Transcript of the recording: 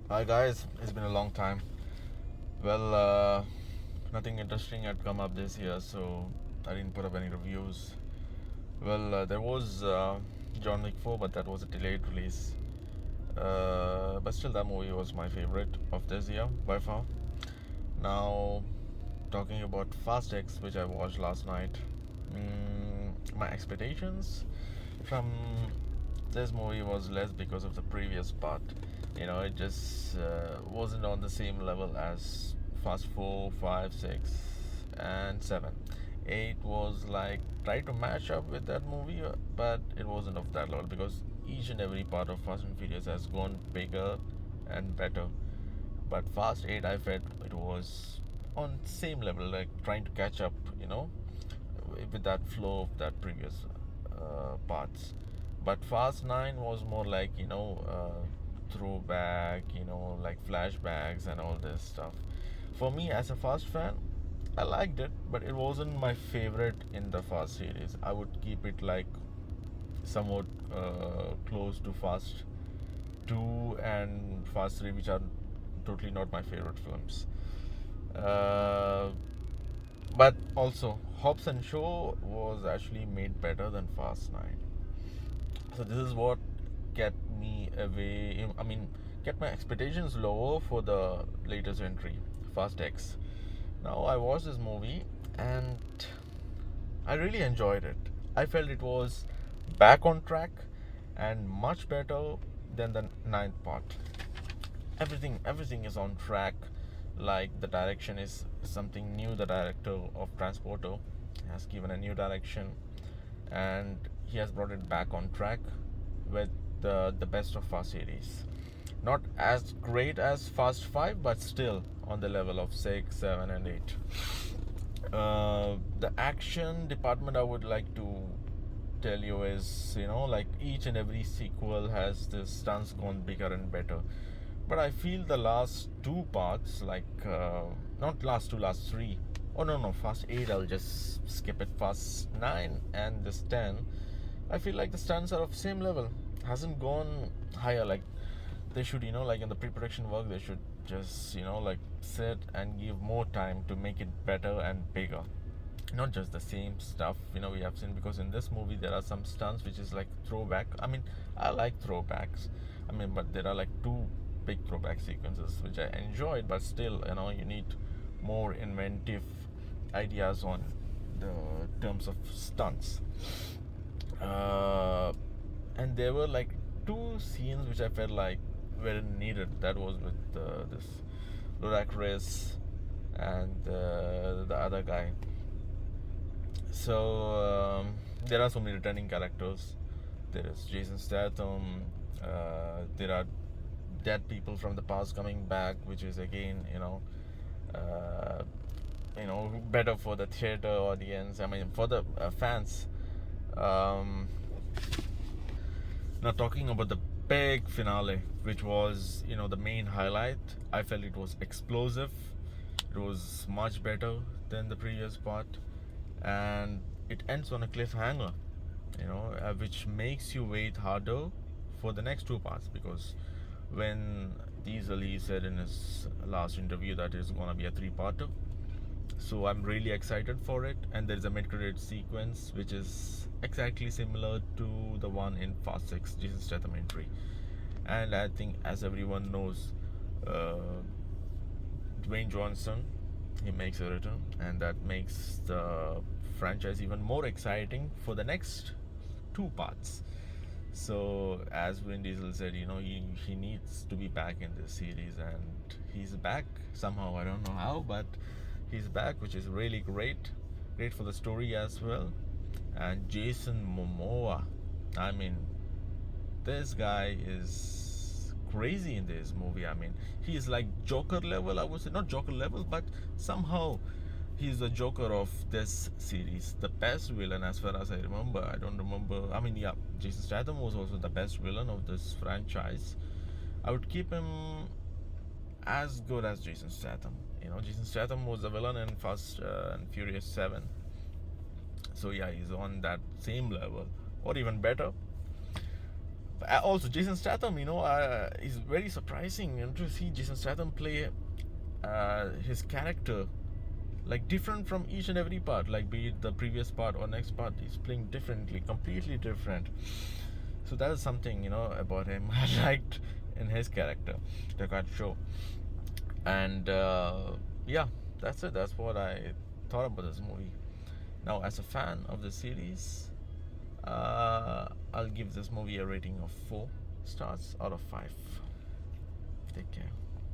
Hi guys, it's been a long time. Well, nothing interesting had come up this year, so I didn't put up any reviews. Well, there was John Wick 4, but that was a delayed release. But still, that movie was my favorite of this year by far. Now, talking about Fast X, which I watched last night. My expectations from this movie was less because of the previous part. It just wasn't on the same level as Fast 4, 5, 6, and 7. 8 was like tried to match up with that movie, but it wasn't of that level because each and every part of Fast and Furious has gone bigger and better. But Fast 8, I felt it was on same level, like trying to catch up, with that flow of that previous parts. But Fast 9 was more like, throwback, like flashbacks and all this stuff. For me, as a Fast fan, I liked it, but it wasn't my favorite in the Fast series. I would keep it like somewhat close to Fast 2 and Fast 3, which are totally not my favorite films. Uh, but also, Hobbs and Shaw was actually made better than Fast 9. So this is what kept me away. I mean, kept my expectations lower for the latest entry, Fast X. Now I watched this movie and I really enjoyed it. I felt it was back on track and much better than the ninth part. Everything is on track. Like the direction is something new. The director of Transporter has given a new direction, and he has brought it back on track with the best of Fast series. Not as great as Fast 5, but still on the level of 6, 7, and 8. The action department, I would like to tell you, is like each and every sequel has the stunts gone bigger and better. But I feel the last two parts, like not last two, last three. Oh no, Fast 8, I'll just skip it. Fast 9 and this 10, I feel like the stunts are of same level. Hasn't gone higher. Like they should, like in the pre-production work, they should just, like sit and give more time to make it better and bigger. Not just the same stuff, we have seen, because in this movie there are some stunts which is like throwback. I mean, I like throwbacks. I mean, but there are like two big throwback sequences which I enjoyed, but still, you need more inventive ideas on the terms of stunts. uh, and there were like two scenes which I felt like were needed. That was with this Ludacris and the other guy. So there are so many returning characters. There is Jason Statham. There are dead people from the past coming back, which is again, uh, better for the theater audience. I mean, for the fans. Um, Now talking about the big finale, which was the main highlight. I felt it was explosive. It was much better than the previous part, and it ends on a cliffhanger. Which makes you wait harder for the next two parts, because when Diesel said in his last interview that it's gonna be a three-parter, so I'm really excited for it. And there's a mid-credit sequence which is exactly similar to the one in Fast 6, Jason Statham entry. And I think, as everyone knows, uh, Dwayne Johnson, he makes a return, and that makes the franchise even more exciting for the next two parts. So, as Vin Diesel said, he needs to be back in this series, and he's back somehow. I don't know how, but he's back, which is really great. Great for the story as well. And Jason Momoa, I mean, this guy is crazy in this movie. I mean, he is like Joker level, I would say. Not Joker level, but somehow he's the Joker of this series. The best villain, as far as I remember. I don't remember. I mean, yeah, Jason Statham was also the best villain of this franchise. I would keep him as good as Jason Statham. Jason Statham was the villain in Fast and Furious 7. So yeah, he's on that same level, or even better. Also, Jason Statham, is very surprising to see Jason Statham play his character like different from each and every part, like be it the previous part or next part, he's playing differently, completely different. So that is something about him I liked in his character, the got show. And yeah, that's it. That's what I thought about this movie. Now, as a fan of the series, I'll give this movie a rating of 4 stars out of 5. Take care.